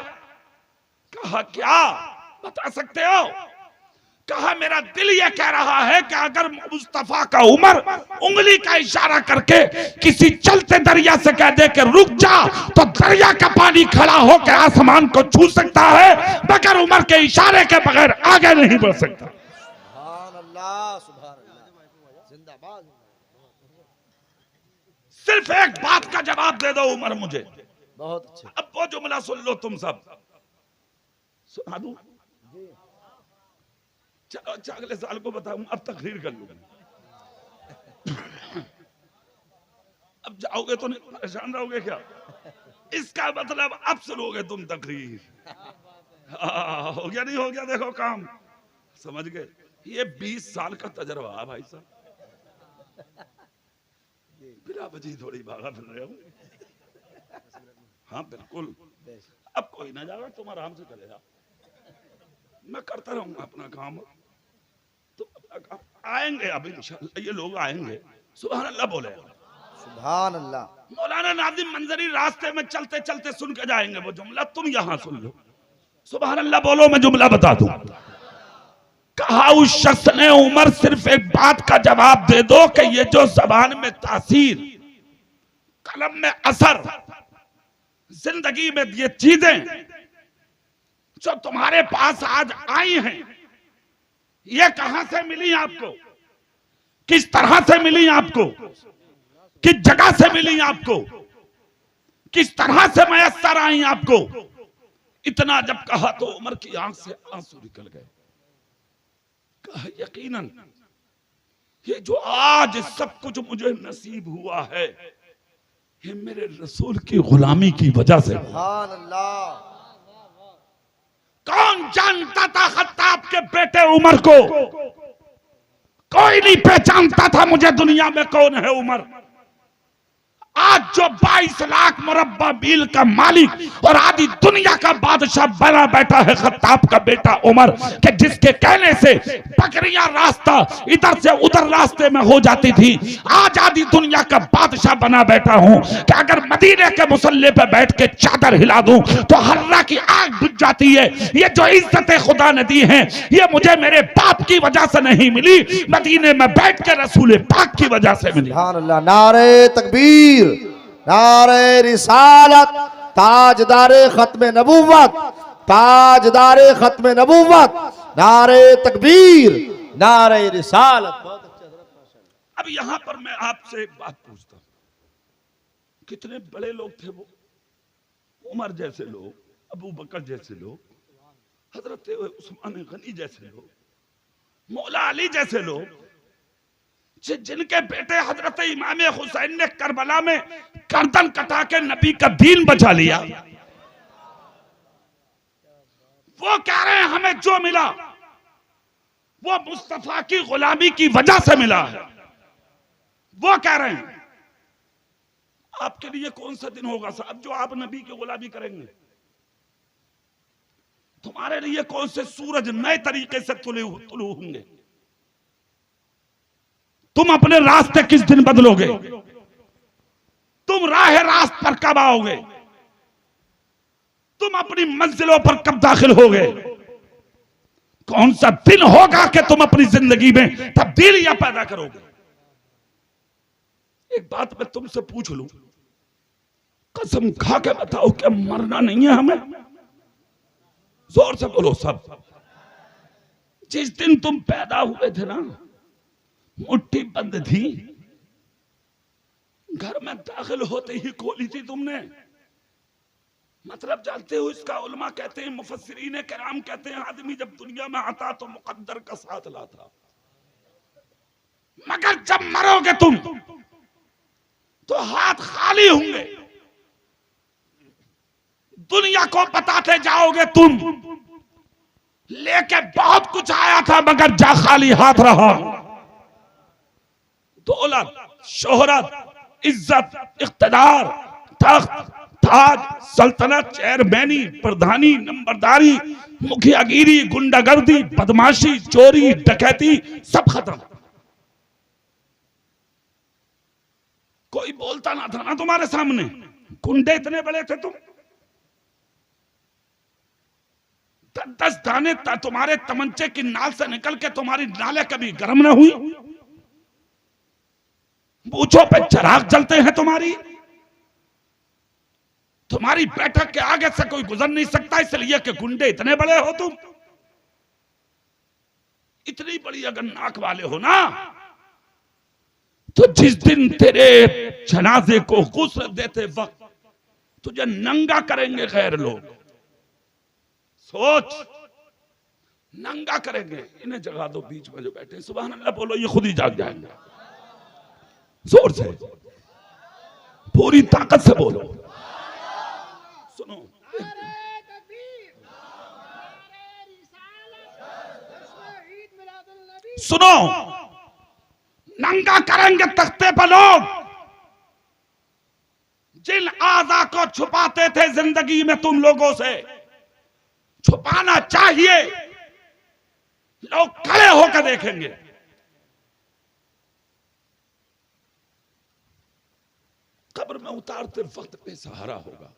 कहा क्या? बता सकते हो? कहा मेरा दिल यह कह रहा है कि अगर मुस्तफा का उमर उंगली का इशारा करके किसी चलते दरिया से कह दे कि रुक जा, तो दरिया का पानी खड़ा होकर आसमान को छू सकता है, मगर उमर के इशारे के बगैर आगे नहीं बढ़ सकता। सुभान अल्लाह, सुभान अल्लाह, जिंदाबाद। सिर्फ एक बात का जवाब दे दो उमर मुझे। बहुत अच्छे। अब वो जुमला सुन लो तुम सब। सुना दूं? चलो अच्छा अगले साल को बताऊं, अब तकरीर कर लूंगा। अब जाओगे तो नहीं परेशान रहोगे क्या? इसका मतलब अब सुनोगे तुम तकरीर। हो गया नहीं हो गया? देखो काम समझ गए। ये 20 साल का तजर्बा है भाई साहब। बिना वजह थोड़ी भागा फिर रहे हो। हाँ बिल्कुल। अब कोई ना जाएगा, तुम आराम से चले जाओ, मैं करता रहूंगा अपना काम। तो अपना काम आएंगे अब इंशाअल्लाह, ये लोग आएंगे। सुभान अल्लाह बोले। सुभान अल्लाह। मौलाना नाज़िम मंजरी रास्ते में चलते चलते सुन के जाएंगे वो जुमला, तुम यहां सुन लो। सुभान अल्लाह बोलो, मैं जुमला बता दूं। कहा उस शख्स ने उमर सिर्फ एक बात का जवाब दे दो कि ये जो जबान में तासीर, कलम में असर, जिंदगी में ये चीजें जो तुम्हारे पास आज आई हैं, ये कहां से मिली आपको, किस तरह से मिली आपको, किस जगह से मिली आपको, किस तरह से मयस्सर आई आपको। इतना जब कहा तो उमर की आंख से आंसू निकल गए। कहा यकीनन ये जो आज सब कुछ मुझे नसीब हुआ है, ये मेरे रसूल की गुलामी की वजह से। सुभान अल्लाह। कौन जानता था खत्ताब के बेटे उमर को? कोई नहीं पहचानता था मुझे दुनिया में कौन है उमर। आज जो 22 लाख मुरब्बा मील का मालिक और आधी दुनिया का बादशाह बना बैठा है खत्ताब का बेटा उमर, कि जिसके कहने से बकरियां रास्ता इधर से उधर रास्ते में हो जाती थी, आज आधी दुनिया का बादशाह बना बैठा हूं कि अगर मदीने के मुसल्ले पे बैठ के चादर हिला दूं तो हर्रा की आग बुझ जाती है। ये जो इज्जतें खुदा ने दी हैं, ये मुझे मेरे बाप की वजह से नहीं मिली, मदीने में बैठ के रसूल पाक की वजह से मिली। सुभान अल्लाह। नारे तकबीर, नारे रिसालत, ताजदारे खत्म नबूवत, ताजदारे खत्म नबूवत, नारे तकबीर, नारे रिसालत। बहुत अच्छा हजरत। अब यहां पर मैं आपसे एक बात पूछता हूं, कितने बड़े लोग थे वो? उमर जैसे लोग, अबू बकर जैसे लोग, हजरत उस्मान गनी जैसे लोग, मौला अली जैसे लोग, जिनके बेटे हजरत इमाम हुसैन ने करबला में गर्दन कटा के नबी का दीन बचा लिया, वो कह रहे हैं हमें जो मिला वो मुस्तफा की गुलामी की वजह से मिला है। वो कह रहे हैं आपके लिए कौन सा दिन होगा साहब जो आप नबी की गुलामी करेंगे? तुम्हारे लिए कौन से सूरज नए तरीके से तुलू होंगे? तुम अपने रास्ते किस दिन बदलोगे? तुम राह रास्त पर कब आओगे? तुम अपनी मंजिलों पर कब दाखिल होगे? कौन सा दिन होगा कि तुम अपनी जिंदगी में तब्दीलियां पैदा करोगे? एक बात मैं तुमसे पूछ लूं, कसम खा के बताओ क्या मरना नहीं है हमें? जोर से बोलो सब। जिस दिन तुम पैदा हुए थे ना, मुट्ठी बंद थी, घर में दाखिल होते ही खोली थी तुमने। मतलब जानते हो इसका? उलमा कहते हैं, मुफस्सिरीन किराम कहते हैं, आदमी जब दुनिया में आता तो मुकद्दर का साथ लाता, मगर जब मरोगे तुम तो हाथ खाली होंगे। दुनिया को बताते जाओगे तुम लेके बहुत कुछ आया था मगर जा खाली हाथ रहा। दौलत, शोहरत, इज्जत, इख्तिदार, तख्त, ताज, सल्तनत, चेयरमैनी, प्रधानी, नंबरदारी, मुखियागिरी, गुंडागर्दी, बदमाशी, चोरी, डकैती सब खत्म। कोई बोलता ना था ना तुम्हारे सामने। गुंडे इतने बड़े थे तुम, 10 दाने तुम्हारे तमंचे की नाल से निकल के तुम्हारी नाले कभी गर्म ना हुई। मूंछों पे चिराग जलते हैं तुम्हारी बैठक के आगे से कोई गुजर नहीं सकता, इसलिए कि गुंडे इतने बड़े हो तुम। इतनी बड़ी अगर नाक वाले हो ना, तो जिस दिन तेरे जनाजे को गुस्ल देते वक्त तुझे नंगा करेंगे गैर लोग, सोच, नंगा करेंगे। इन्हें जगा दो बीच में जो बैठे, सुभान अल्लाह बोलो, ये खुद ही जाग जाएंगे। जोर से, पूरी ताकत से बोलो। सुनो, सुनो, नंगा करेंगे तख्ते पर लोग जिन आज़ा को छुपाते थे जिंदगी में तुम लोगों से। छुपाना चाहिए, लोग खड़े होकर देखेंगे। कब्र में उतारते वक्त बेसहारा होगा,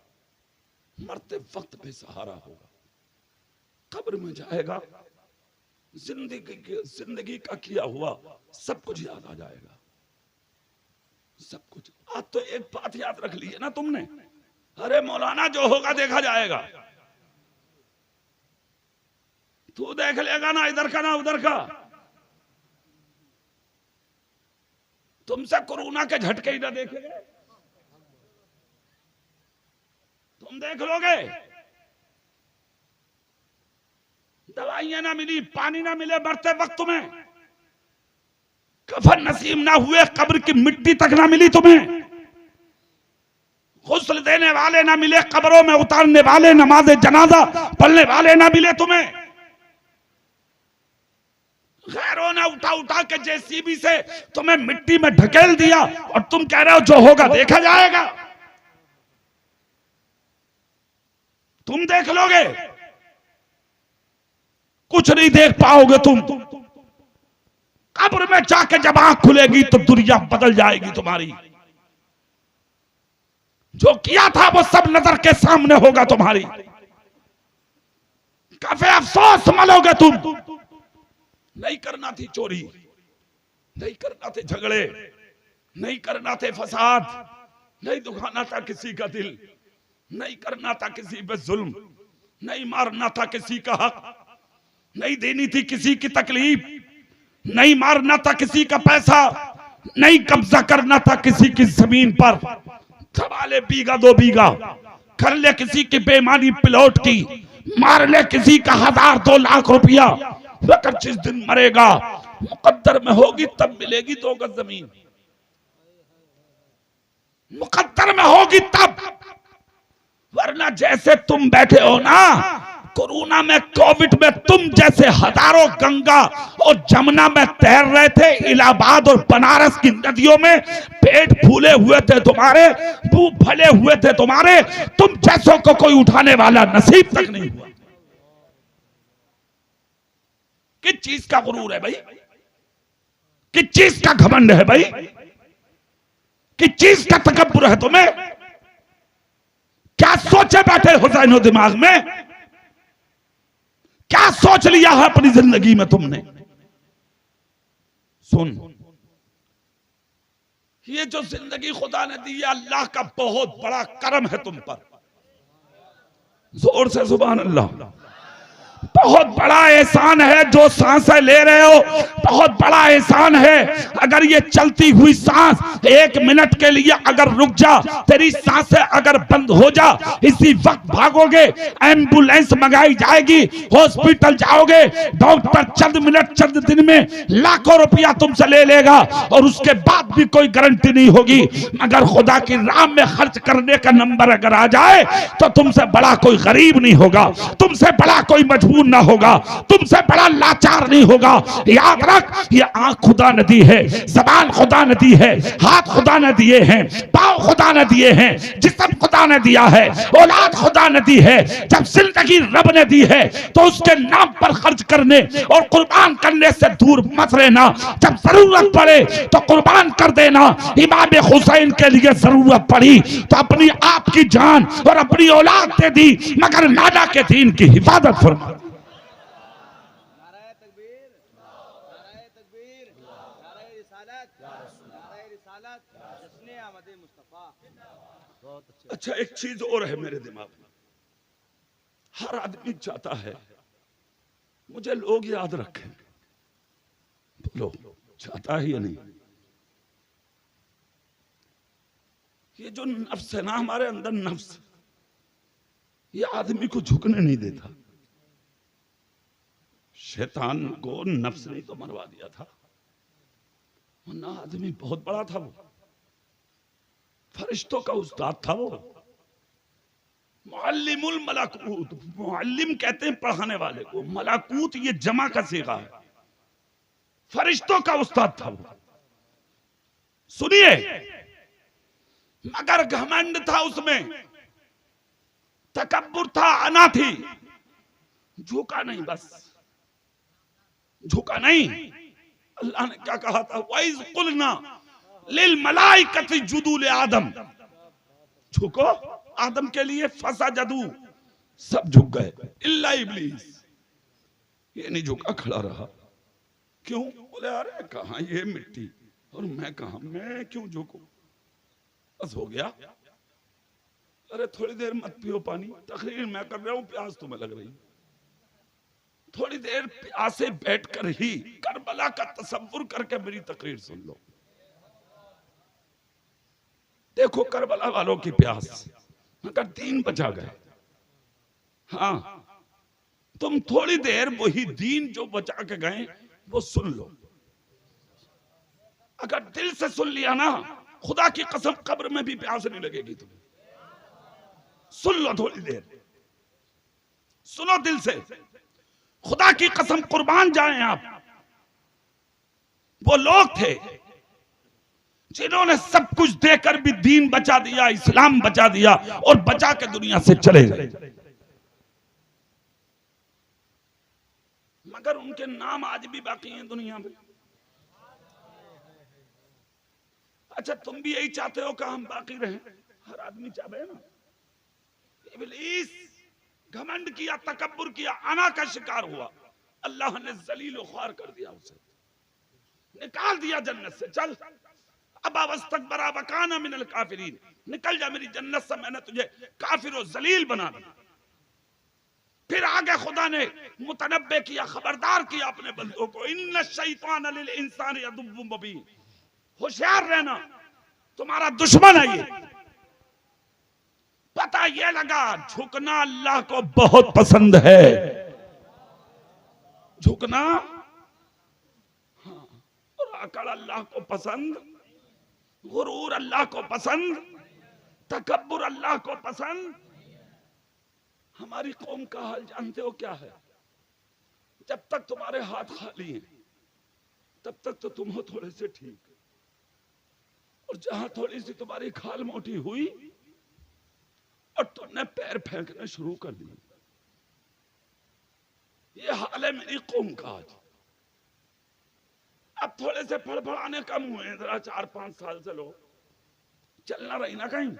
मरते वक्त बेसहारा होगा। कब्र में जाएगा, जिंदगी का किया हुआ सब कुछ याद आ जाएगा, सब कुछ। आज तो एक बात याद रख ली है ना तुमने, अरे मौलाना जो होगा देखा जाएगा। तू देख लेगा ना इधर का ना उधर का। तुमसे कोरोना के झटके ही ना देखेंगे, तुम देख लोगे। दवाइयां ना मिली, पानी ना मिले मरते वक्त तुम्हें, कफन नसीब ना हुए, कब्र की मिट्टी तक ना मिली तुम्हें, गुस्ल देने वाले ना मिले, कब्रों में उतारने वाले, नमाज जनाजा पढ़ने वाले ना मिले तुम्हें। गैरों ने उठा उठा के जेसीबी से तुम्हें मिट्टी में ढकेल दिया और तुम कह रहे हो जो होगा देखा जाएगा। तुम देख लोगे, कुछ नहीं देख पाओगे तुम। कब्र में जाके जब आंख खुलेगी तो दुनिया बदल जाएगी तुम्हारी। जो किया था वो सब नजर के सामने होगा तुम्हारी। काफी अफसोस मलोगे तुम। नहीं करना थी चोरी, नहीं करना थे झगड़े, नहीं करना थे फसाद, नहीं दुखाना था किसी का दिल, नहीं करना था किसी पे जुल्म, नहीं मारना था किसी का हक, नहीं देनी थी किसी की तकलीफ, नहीं मारना था किसी का पैसा, नहीं कब्जा करना था किसी की जमीन पर। दबा ले बीघा 2 बीघा, कर ले किसी की बेईमानी प्लॉट की, मार ले किसी का 1000 2 लाख रुपया, मगर जिस दिन मरेगा मुकद्दर में होगी तब मिलेगी 2 गज जमीन, मुकद्दर में होगी तब। वरना जैसे तुम बैठे हो ना कोरोना में, कोविड में, तुम जैसे हजारों गंगा और जमुना में तैर रहे थे, इलाहाबाद और बनारस की नदियों में पेट फूले हुए थे तुम्हारे, मुंह फले हुए थे तुम्हारे, तुम जैसों को कोई उठाने वाला नसीब तक नहीं हुआ। किस चीज का गुरूर है भाई, किस चीज का घमंड है भाई, किस चीज का तकब्बुर है तुम्हें? क्या सोचे बैठे हो ज़हनो दिमाग में, क्या सोच लिया है अपनी जिंदगी में तुमने? सुन, ये जो जिंदगी खुदा ने दी है अल्लाह का बहुत बड़ा करम है तुम पर। जोर से सुभान अल्लाह। बहुत बड़ा एहसान है जो सांसें ले रहे हो, बहुत बड़ा एहसान है। अगर ये चलती हुई सांस 1 मिनट के लिए अगर रुक जा, तेरी सांसें अगर बंद हो जा, इसी वक्त भागोगे, एम्बुलेंस मंगाई जाएगी, हॉस्पिटल जाओगे, डॉक्टर चंद मिनट चंद दिन में लाखों रुपया तुमसे ले लेगा और उसके बाद भी कोई गारंटी नहीं होगी। मगर खुदा की राह में खर्च करने का नंबर अगर आ जाए तो तुमसे बड़ा कोई गरीब नहीं होगा, तुमसे बड़ा कोई मजबूर ना होगा, तुमसे बड़ा लाचार नहीं होगा। याद रख, ये आंख खुदा ने दी है, जबान खुदा ने दी है, हाथ खुदा ने दिए हैं, पांव खुदा ने दिए हैं, जिस्म खुदा ने दिया है, औलाद खुदा ने दी है। जब जिंदगी रब ने दी है तो उसके नाम पर खर्च करने और कुर्बान करने से दूर मत रहना। जब जरूरत पड़े तो कुर्बान कर देना। इमाम हुसैन के लिए जरूरत पड़ी तो अपनी आप की जान और अपनी औलाद दे दी, मगर नाना के दीन की हिफाजत फरमा। अच्छा, एक चीज और है मेरे दिमाग में, हर आदमी चाहता है मुझे लोग याद रखें। बोलो, चाहता है या नहीं? ये जो नफ्स है ना हमारे अंदर, नफ्स, ये आदमी को झुकने नहीं देता। शैतान को नफ्स ने तो मरवा दिया था, वरना आदमी बहुत बड़ा था, वो फरिश्तों का उस्ताद था, वो मुअल्लिमुल मलाकूत। मुअल्लिम कहते हैं पढ़ाने वाले को, मलाकूत ये जमा का सीगा है, फरिश्तों का उस्ताद था वो। सुनिए, मगर घमंड था उसमें, तकब्बुर था, अना थी, झुका नहीं, बस झुका नहीं। अल्लाह ने क्या कहा था, वाइज कुलना लिल मलाइकति जुदू ले आदम, झुको आदम के लिए, फसा जदू, सब झुक गए इल्ला इब्लीस, ये नहीं झुका, खड़ा रहा। क्यों? बोले अरे कहां ये मिट्टी और मैं कहां, मैं क्यों झुकूं, बस हो गया। अरे थोड़ी देर मत पियो पानी, तकरीर मैं कर रहा हूं, प्यास तुम्हें लग रही, थोड़ी देर प्यासे बैठकर ही करबला का तसव्वुर करके मेरी तकरीर सुन लो। देखो करबला वालों की प्यास, मगर 3 बचा गए। हाँ, तुम थोड़ी देर वही दीन जो बचा के गए वो सुन लो। अगर दिल से सुन लिया ना, खुदा की कसम कब्र में भी प्यास नहीं लगेगी तुम्हें। सुन लो थोड़ी देर, सुनो दिल से, खुदा की कसम कुर्बान जाएं आप। वो लोग थे जिन्होंने सब कुछ देकर भी दीन बचा दिया, इस्लाम बचा दिया और बचा के दुनिया से चले गए, मगर उनके नाम आज भी बाकी हैं दुनिया में। अच्छा, तुम भी यही चाहते हो कि हम बाकी रहें? हर आदमी चाहते है ना। इब्लीस घमंड किया, तकब्बुर किया, अना का शिकार हुआ, अल्लाह ने जलील ख्वार कर दिया, उसे निकाल दिया जन्नत से। चल अब वस्तकबरा वकाना मिनल काफिरीन, निकल जा मेरी जन्नत से, मैंने तुझे काफिर और जलील बना दिया। फिर आगे खुदा ने मुतनब्बे किया, खबरदार किया अपने बंदों को, इन्ना शैतान लिल इंसान अदुव्वुम मुबीन, होशियार रहना, तुम्हारा दुश्मन है ये। पता ये लगा झुकना अल्लाह को बहुत पसंद है, झुकना, हाँ, और अकड़ अल्लाह को पसंद, गुरूर अल्लाह को पसंद, तकब्बुर अल्लाह को पसंद। हमारी कौम का हाल जानते हो क्या है? जब तक तुम्हारे हाथ खाली हैं तब तक तो तुम हो थोड़े से ठीक, और जहां थोड़ी सी तुम्हारी खाल मोटी हुई और तुमने पैर फेंकने शुरू कर दिए, ये हाल है मेरी कौम का आज। अब थोड़े से फड़फड़ाने कम हुए हैं, जरा 4-5 साल से लोग चलना रही ना कहीं,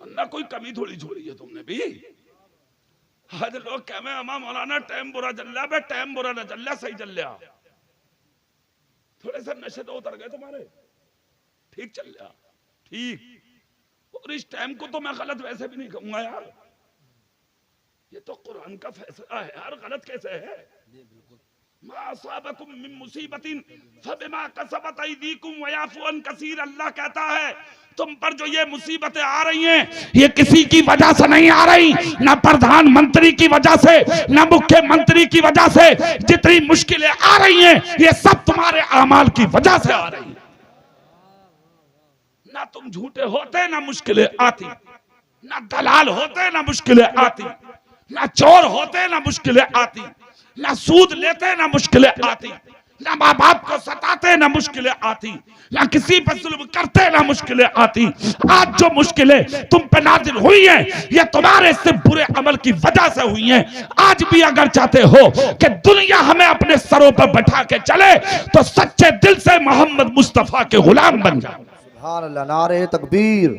वरना कोई कमी थोड़ी छोड़ी है तुमने भी। आज लोग कह में अमा मौलाना टाइम बुरा चल रहा है, टाइम बुरा ना चल रहा, सही चल रहा, थोड़े से नशे तो उतर गए तुम्हारे, ठीक चल रहा, ठीक। और इस टाइम को तो मैं गलत वैसे भी नहीं कहूंगा यार, ये तो कुरान का फैसला है यार, गलत कैसे है? मा असाबकुम मिन मुसीबतिन फबिमा कसबत अयदीकुम वयाफू अन कसीर, अल्लाह कहता है तुम पर जो ये मुसीबतें आ रही हैं ये किसी की वजह से नहीं आ रही, ना प्रधानमंत्री की वजह से, ना मुख्यमंत्री की वजह से, जितनी मुश्किलें आ रही हैं ये सब तुम्हारे अमाल की वजह से आ रही हैं। ना तुम झूठे होते ना मुश्किलें आती, ना दलाल होते ना मुश्किलें आती, ना चोर होते ना मुश्किलें आती, ना सूद लेते ना मुश्किलें आती, ना माँ बाप को सताते ना मुश्किलें आती, ना किसी पर जुल्म करते ना मुश्किलें आती। आज जो मुश्किलें तुम पे नाजिल हुई हैं ये तुम्हारे से बुरे अमल की वजह से हुई हैं। आज भी अगर चाहते हो कि दुनिया हमें अपने सरों पर बैठा के चले तो सच्चे दिल से मोहम्मद मुस्तफा के गुलाम बन जाओ। सुभान अल्लाह, नारे तकबीर,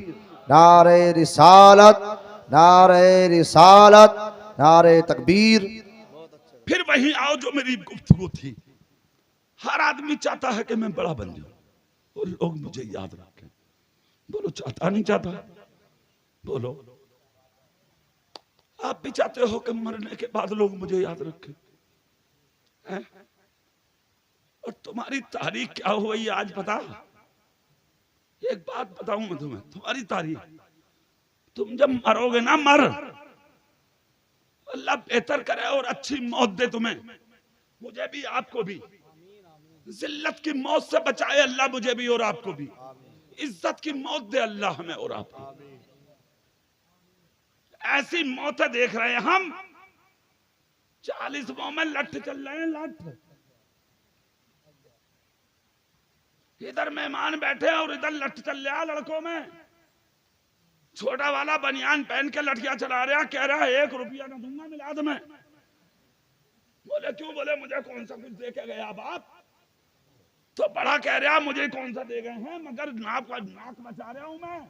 नारे रिसालत, नारे रिसालत, नारे तकबीर। फिर वहीं आओ जो मेरी गुफ्तगू थी, हर आदमी चाहता है कि मैं बड़ा बन जाऊं और लोग मुझे याद रखें। बोलो चाहता नहीं चाहता? बोलो। आप भी चाहते हो कि मरने के बाद लोग मुझे याद रखें, हैं? और तुम्हारी तारीख क्या हुई आज पता? एक बात बताऊं मैं तुम्हें, तुम्हारी तारीख, तुम जब मरोगे ना, मर, अल्लाह बेहतर करे और अच्छी मौत दे तुम्हें, मुझे भी आपको भी, जिल्लत की मौत से बचाए अल्लाह मुझे भी और आपको भी, इज्जत की मौत दे अल्लाह हमें और आपको। ऐसी मौतें देख रहे हैं हम, 40वां में लठ चल रहे हैं, लठ, इधर मेहमान बैठे और इधर लठ चल रहा लड़कों में। छोटा वाला बनियान पहन के लठिया चला रहा, कह रहा है 1 रुपया ना दूंगा मिलाद में। बोले क्यों? बोले मुझे कौन सा कुछ दे के गया बाप। तो बड़ा कह रहा मुझे कौन सा दे गए हैं, मगर नाक बचा रहा हूं मैं।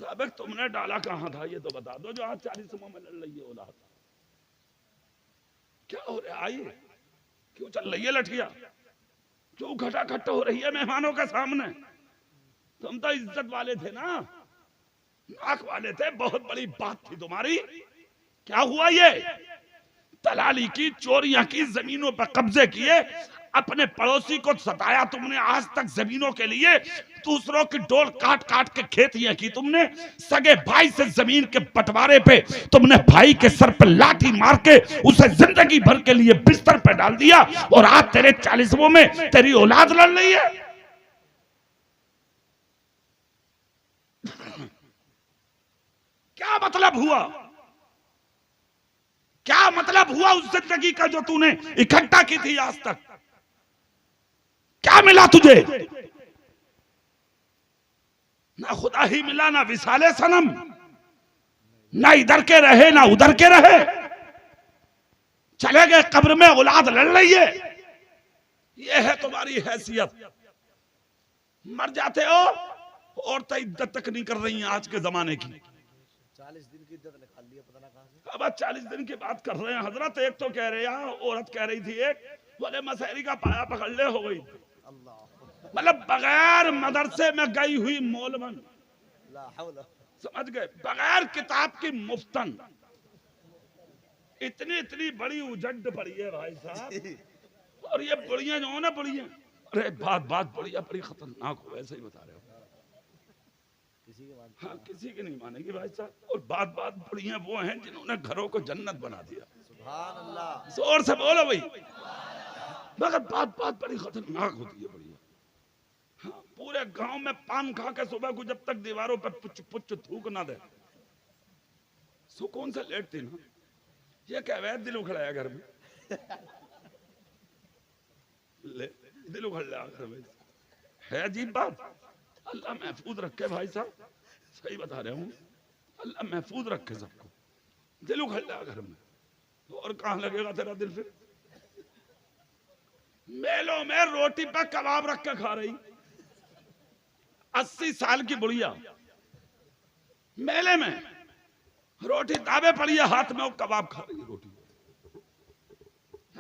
तो अब तुमने डाला कहां था ये तो बता दो, जो आज 40वां में लड़ रही है औलाद। क्या हो रहा है? आइए, क्यों चल रही है लठिया, क्यों खटाखट हो रही है मेहमानों के सामने? तुम तो इज्जत वाले थे ना, नाक वाले थे, बहुत बड़ी बात थी तुम्हारी। क्या हुआ? ये दलाली की, चोरियां की, जमीनों पर कब्जे किए, अपने पड़ोसी को सताया तुमने आज तक जमीनों के लिए, दूसरों की डोल काट काट के खेतियां की तुमने, सगे भाई से जमीन के बंटवारे पे तुमने भाई के सर पर लाठी मार के उसे जिंदगी भर के लिए बिस्तर पे डाल दिया, और आज तेरे 40वां में तेरी औलाद लड़ रही है। क्या मतलब हुआ? क्या मतलब हुआ उस जिंदगी का जो तूने इकट्ठा की थी आज तक? क्या मिला तुझे? ना खुदा ही मिला, ना विसाले सनम, ना इधर के रहे ना उधर के रहे, चले गए कब्र में, औलाद लड़ रही है। ये है तुम्हारी हैसियत। मर जाते हो और तो इज्जत तक नहीं कर रही हैं आज के जमाने की। 40 दिन की इज्जत निकाल लिया पता ना कहां से। अब 40 दिन की बात कर रहे हैं हजरत। एक तो कह रहे हैं, औरत कह रही थी, एक बोले मसहरी का पाया पकड़ ले हो गई, मतलब बगैर मदरसे में गई हुई मोलमन। समझ गए? बगैर किताब की मुफ्तन इतनी इतनी बड़ी उजड पड़ी है भाई साहब, और ये बुढ़िया जो हो ना बुढ़िया, अरे बात बुढ़िया बड़ी खतरनाक हो, ऐसे ही बता रहे हो। हाँ, किसी की नहीं मानेगी भाई साहब। और बात बुढ़िया वो हैं जिन्होंने घरों को जन्नत बना दिया। सुभान अल्लाह, जोर से बोलो भाई। मगर बात बड़ी खतरनाक होती है बढ़िया। हाँ, पूरे गांव में पान खा के सुबह को जब तक दीवारों पर पुच पुच थूक ना दे, सुकून से लेटती ना, ये क्या वैध दिल उखड़ा है घर में, ले दिल उखड़ लिया घर में, है अजीब बात। अल्लाह महफूज रखे भाई साहब, सही बता रहे हूँ, अल्लाह महफूज रखे सबको। दिल उखड़ लिया घर में, और कहाँ लगेगा तेरा दिल फिर? मेलों में रोटी पे कबाब रख के खा रही 80 साल की बुढ़िया, मेले में रोटी दावे पड़ी है हाथ में, वो कबाब खा रही है रोटी।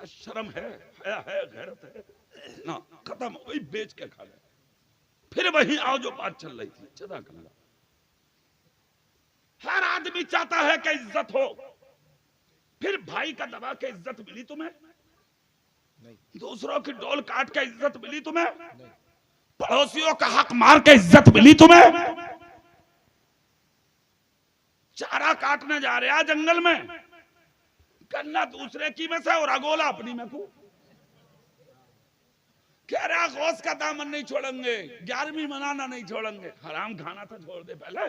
शर्म है, हया है, गैरत है ना? खत्म, वही बेच के खा गए। फिर वही आओ जो बात चल रही थी, जज़ाकल्लाह। हर आदमी चाहता है कि इज्जत हो। फिर भाई का दबा के इज्जत मिली तुम्हें? नहीं। दूसरों की डोल काट के इज्जत मिली तुम्हें? नहीं। पड़ोसियों का हक मार के इज्जत मिली तुम्हें? चारा काटने जा रहे जंगल में, गन्ना दूसरे की में से और अगोला अपनी में को कह रहा गौस का दामन नहीं छोड़ेंगे, 11वीं मनाना नहीं छोड़ेंगे। हराम खाना था छोड़ दे पहले,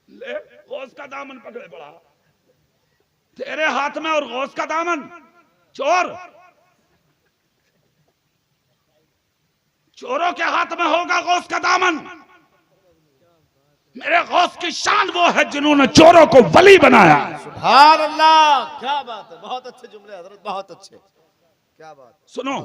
ले गौस का दामन पकड़े पड़ा तेरे हाथ में, और गौस का दामन चोर, चोरों के हाथ में होगा गौस का दामन। मेरे गौस की शान वो है जिन्होंने चोरों को वली बनाया। सुभान अल्लाह, क्या बात है, बहुत अच्छे जुमले हजरत, बहुत अच्छे, क्या बात। सुनो,